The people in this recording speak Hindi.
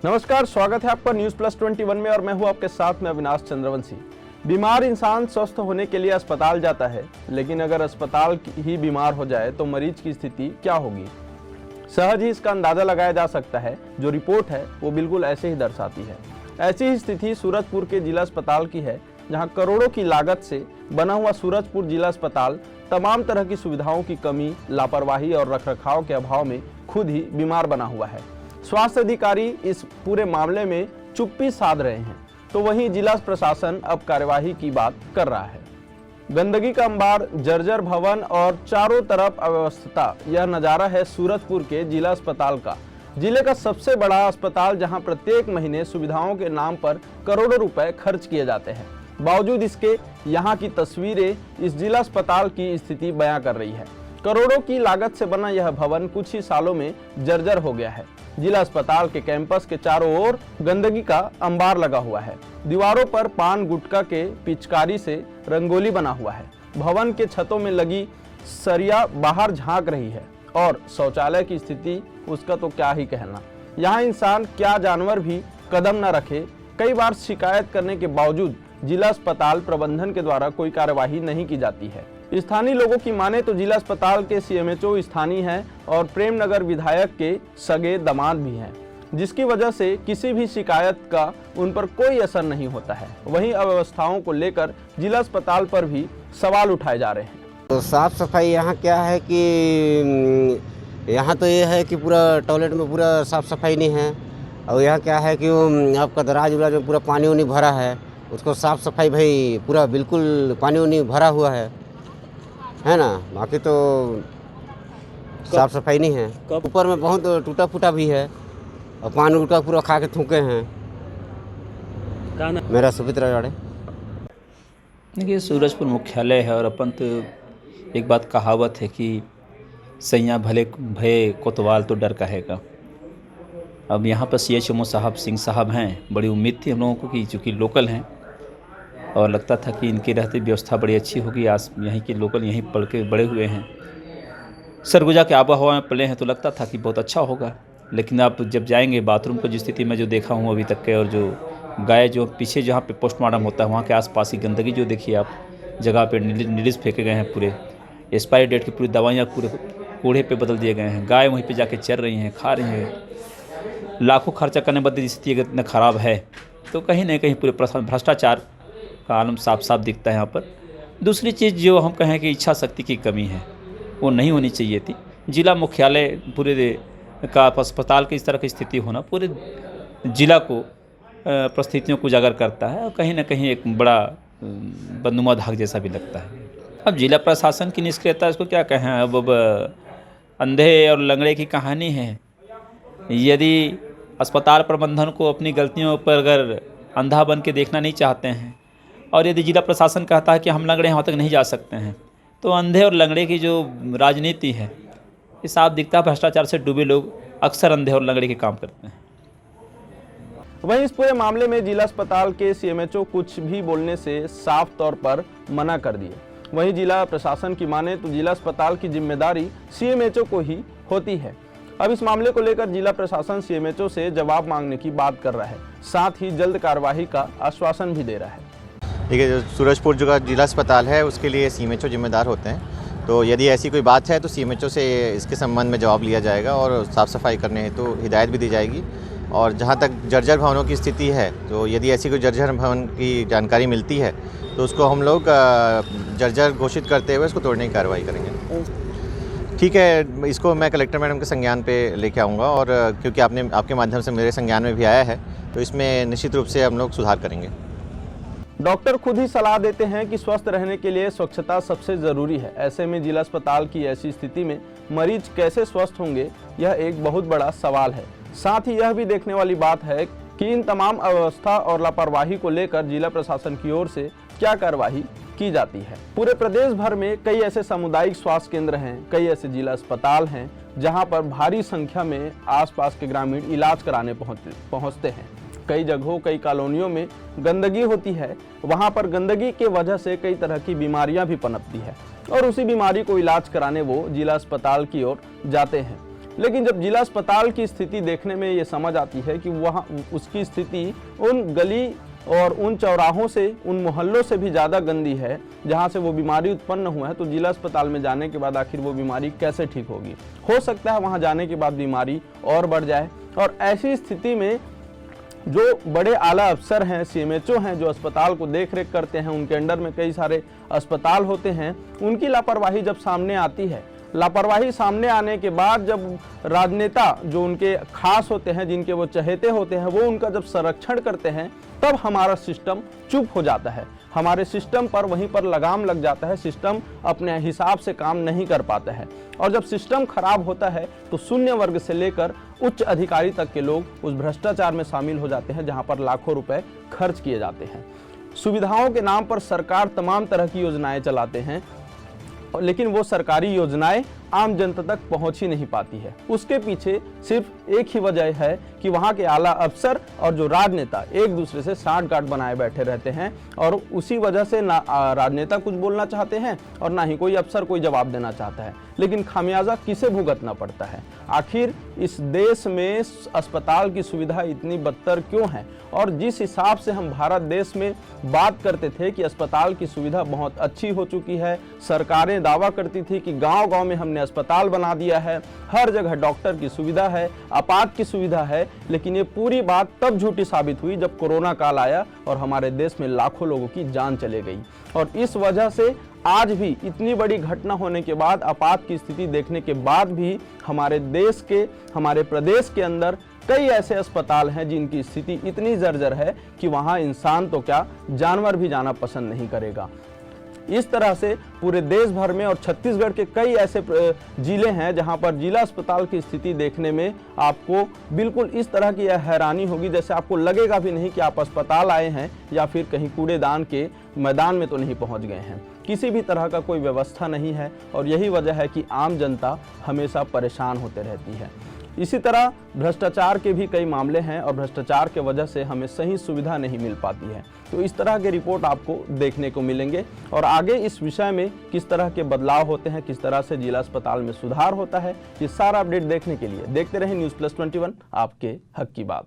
नमस्कार, स्वागत है आपका न्यूज प्लस 21 में और मैं हूं आपके साथ में अविनाश चंद्रवंशी। बीमार इंसान स्वस्थ होने के लिए अस्पताल जाता है, लेकिन अगर अस्पताल ही बीमार हो जाए तो मरीज की स्थिति क्या होगी? सहज ही इसका अंदाजा लगाया जा सकता है। जो रिपोर्ट है वो बिल्कुल ऐसे ही दर्शाती है। ऐसी ही स्थिति सूरजपुर के जिला अस्पताल की है, जहां करोड़ों की लागत से बना हुआ सूरजपुर जिला अस्पताल तमाम तरह की सुविधाओं की कमी, लापरवाही और रखरखाव के अभाव में खुद ही बीमार बना हुआ है। स्वास्थ्य अधिकारी इस पूरे मामले में चुप्पी साध रहे हैं, तो वहीं जिला प्रशासन अब कार्यवाही की बात कर रहा है। गंदगी का अंबार, जर्जर भवन और चारों तरफ अव्यवस्था, यह नज़ारा है सूरजपुर के जिला अस्पताल का। जिले का सबसे बड़ा अस्पताल, जहां प्रत्येक महीने सुविधाओं के नाम पर करोड़ों रुपए खर्च किए जाते हैं। बावजूद इसके यहाँ की तस्वीरें इस जिला अस्पताल की स्थिति बयां कर रही है। करोड़ों की लागत से बना यह भवन कुछ ही सालों में जर्जर हो गया है। जिला अस्पताल के कैंपस के चारों ओर गंदगी का अंबार लगा हुआ है। दीवारों पर पान गुटखा के पिचकारी से रंगोली बना हुआ है। भवन के छतों में लगी सरिया बाहर झांक रही है और शौचालय की स्थिति उसका तो क्या ही कहना। यहाँ इंसान क्या जानवर भी कदम न रखे। कई बार शिकायत करने के बावजूद जिला अस्पताल प्रबंधन के द्वारा कोई कार्यवाही नहीं की जाती है। स्थानीय लोगों की माने तो जिला अस्पताल के सीएमएचओ स्थानीय हैं और प्रेमनगर विधायक के सगे दामाद भी हैं, जिसकी वजह से किसी भी शिकायत का उन पर कोई असर नहीं होता है। वहीं अव्यवस्थाओं को लेकर जिला अस्पताल पर भी सवाल उठाए जा रहे हैं। तो साफ सफाई यहाँ क्या है कि यहाँ तो ये है कि पूरा टॉयलेट में पूरा साफ सफाई नहीं है, और यहाँ क्या है कि आपका दराज उराज में पूरा पानी उनी भरा है, उसको साफ सफाई भाई पूरा बिल्कुल पानी उनी भरा हुआ है ना। बाकी तो साफ सफाई नहीं है। ऊपर में बहुत टूटा फूटा भी है और पानी उठा पूरा खा के थूके हैं। मेरा सुमित्रा राड़े। देखिए, सूरजपुर मुख्यालय है और अपन तो एक बात कहावत है कि सैया भले भय कोतवाल तो डर कहेगा। अब यहाँ पर सीएचएमओ साहब सिंह साहब हैं। बड़ी उम्मीद थी हम लोगों को कि चूँकि लोकल हैं और लगता था कि इनके रहते व्यवस्था बड़ी अच्छी होगी। आज यहीं के लोकल यहीं पढ़ के बड़े हुए हैं, सरगुजा के आबो हवा में पले हैं, तो लगता था कि बहुत अच्छा होगा। लेकिन आप जब जाएंगे बाथरूम की जो स्थिति में जो देखा हूँ अभी तक के, और जो गाय जो पीछे जहाँ पे पोस्टमार्टम होता है वहाँ के आसपास की गंदगी जो देखिए आप, जगह पे नीडल्स फेंके गए हैं, पूरे एक्सपायरी डेट की पूरी दवाइयाँ पूरे कूड़े पे बदल दिए गए हैं। गाय वहीं पे जाके चर रही हैं, खा रही हैं। लाखों खर्चा करने बाद स्थिति अगर इतना ख़राब है तो कहीं ना कहीं पूरे भ्रष्टाचार का आलम साफ साफ दिखता है यहाँ पर। दूसरी चीज़ जो हम कहें कि इच्छा शक्ति की कमी है, वो नहीं होनी चाहिए थी। जिला मुख्यालय पूरे का अस्पताल की इस तरह की स्थिति होना पूरे जिला को परिस्थितियों को उजागर करता है और कहीं ना कहीं एक बड़ा बदनुमा धाक जैसा भी लगता है। अब जिला प्रशासन की निष्क्रियता, इसको क्या कहें, अब अंधे और लंगड़े की कहानी है। यदि अस्पताल प्रबंधन को अपनी गलतियों पर अगर अंधा बन के देखना नहीं चाहते हैं, और यदि जिला प्रशासन कहता है कि हम लंगड़े वहाँ तक नहीं जा सकते हैं, तो अंधे और लंगड़े की जो राजनीति है ये साफ दिखता है। भ्रष्टाचार से डूबे लोग अक्सर अंधे और लंगड़े के काम करते हैं। वहीं इस पूरे मामले में जिला अस्पताल के सीएमएचओ कुछ भी बोलने से साफ तौर पर मना कर दिए। वहीं जिला प्रशासन की माने तो जिला अस्पताल की जिम्मेदारी सीएमएचओ को ही होती है। अब इस मामले को लेकर जिला प्रशासन सीएमएचओ से जवाब मांगने की बात कर रहा है, साथ ही जल्द कार्यवाही का आश्वासन भी दे रहा है। देखिए, जो सूरजपुर जो का जिला अस्पताल है उसके लिए सीएमएचओ जिम्मेदार होते हैं, तो यदि ऐसी कोई बात है तो सीएमएचओ से इसके संबंध में जवाब लिया जाएगा और साफ़ सफाई करने हेतु तो हिदायत भी दी जाएगी। और जहाँ तक जर्जर भवनों की स्थिति है, तो यदि ऐसी कोई जर्जर भवन की जानकारी मिलती है तो उसको हम लोग जर्जर घोषित करते हुए उसको तोड़ने की कार्रवाई करेंगे। ठीक है, इसको मैं कलेक्टर मैडम के संज्ञान पे लेके आऊँगा, और क्योंकि आपके माध्यम से मेरे संज्ञान में भी आया है, तो इसमें निश्चित रूप से हम लोग सुधार करेंगे। डॉक्टर खुद ही सलाह देते हैं कि स्वस्थ रहने के लिए स्वच्छता सबसे ज़रूरी है। ऐसे में जिला अस्पताल की ऐसी स्थिति में मरीज कैसे स्वस्थ होंगे, यह एक बहुत बड़ा सवाल है। साथ ही यह भी देखने वाली बात है कि इन तमाम अव्यवस्था और लापरवाही को लेकर जिला प्रशासन की ओर से क्या कार्रवाई की जाती है। पूरे प्रदेश भर में कई ऐसे सामुदायिक स्वास्थ्य केंद्र हैं, कई ऐसे जिला अस्पताल हैं जहां पर भारी संख्या में आसपास के ग्रामीण इलाज कराने पहुंचते हैं। कई जगहों, कई कॉलोनियों में गंदगी होती है। वहां पर गंदगी के वजह से कई तरह की बीमारियां भी पनपती है और उसी बीमारी को इलाज कराने वो जिला अस्पताल की ओर जाते हैं। लेकिन जब जिला अस्पताल की स्थिति देखने में ये समझ आती है कि वहाँ उसकी स्थिति उन गली और उन चौराहों से, उन मोहल्लों से भी ज़्यादा गंदी है जहाँ से वो बीमारी उत्पन्न हुआ है, तो जिला अस्पताल में जाने के बाद आखिर वो बीमारी कैसे ठीक होगी। हो सकता है वहाँ जाने के बाद बीमारी और बढ़ जाए। और ऐसी स्थिति में जो बड़े आला अफसर हैं, सीएमएचओ हैं, जो अस्पताल को देख रेख करते हैं, उनके अंडर में कई सारे अस्पताल होते हैं, उनकी लापरवाही जब सामने आती है, लापरवाही सामने आने के बाद जब राजनेता जो उनके खास होते हैं, जिनके वो चहेते होते हैं, वो उनका जब संरक्षण करते हैं, तब हमारा सिस्टम चुप हो जाता है। हमारे सिस्टम पर वहीं पर लगाम लग जाता है, सिस्टम अपने हिसाब से काम नहीं कर पाता है। और जब सिस्टम खराब होता है तो शून्य वर्ग से लेकर उच्च अधिकारी तक के लोग उस भ्रष्टाचार में शामिल हो जाते हैं, जहां पर लाखों रुपए खर्च किए जाते हैं। सुविधाओं के नाम पर सरकार तमाम तरह की योजनाएं चलाते हैं, लेकिन वो सरकारी योजनाएं आम जनता तक पहुंच ही नहीं पाती है। उसके पीछे सिर्फ एक ही वजह है कि वहां के आला अफसर और जो राजनेता एक दूसरे से साठगांठ बनाए बैठे रहते हैं, और उसी वजह से ना राजनेता कुछ बोलना चाहते हैं और ना ही कोई अफसर कोई जवाब देना चाहता है। लेकिन खामियाजा किसे भुगतना पड़ता है? आखिर इस देश में अस्पताल की सुविधा इतनी बदतर क्यों है? और जिस हिसाब से हम भारत देश में बात करते थे कि अस्पताल की सुविधा बहुत अच्छी हो चुकी है, सरकारें दावा करती थी कि गांव-गांव में हमने अस्पताल बना दिया है, हर जगह डॉक्टर की सुविधा है, आपात की सुविधा है, लेकिन ये पूरी बात तब झूठी साबित हुई जब कोरोना काल आया और हमारे देश में लाखों लोगों की जान चले गई। और इस वजह से आज भी इतनी बड़ी घटना होने के बाद, आपात की स्थिति देखने के बाद भी हमारे देश के, हमारे प्रदेश के अंदर कई ऐसे अस्पताल हैं जिनकी स्थिति इतनी जर्जर है कि वहां इंसान तो क्या, जानवर भी जाना पसंद नहीं करेगा। इस तरह से पूरे देश भर में और छत्तीसगढ़ के कई ऐसे जिले हैं जहां पर जिला अस्पताल की स्थिति देखने में आपको बिल्कुल इस तरह की हैरानी होगी, जैसे आपको लगेगा भी नहीं कि आप अस्पताल आए हैं या फिर कहीं कूड़ेदान के मैदान में तो नहीं पहुंच गए हैं। किसी भी तरह का कोई व्यवस्था नहीं है, और यही वजह है कि आम जनता हमेशा परेशान होते रहती है। इसी तरह भ्रष्टाचार के भी कई मामले हैं, और भ्रष्टाचार के वजह से हमें सही सुविधा नहीं मिल पाती है। तो इस तरह के रिपोर्ट आपको देखने को मिलेंगे, और आगे इस विषय में किस तरह के बदलाव होते हैं, किस तरह से जिला अस्पताल में सुधार होता है, ये सारा अपडेट देखने के लिए देखते रहें न्यूज़ प्लस 21, आपके हक की बात।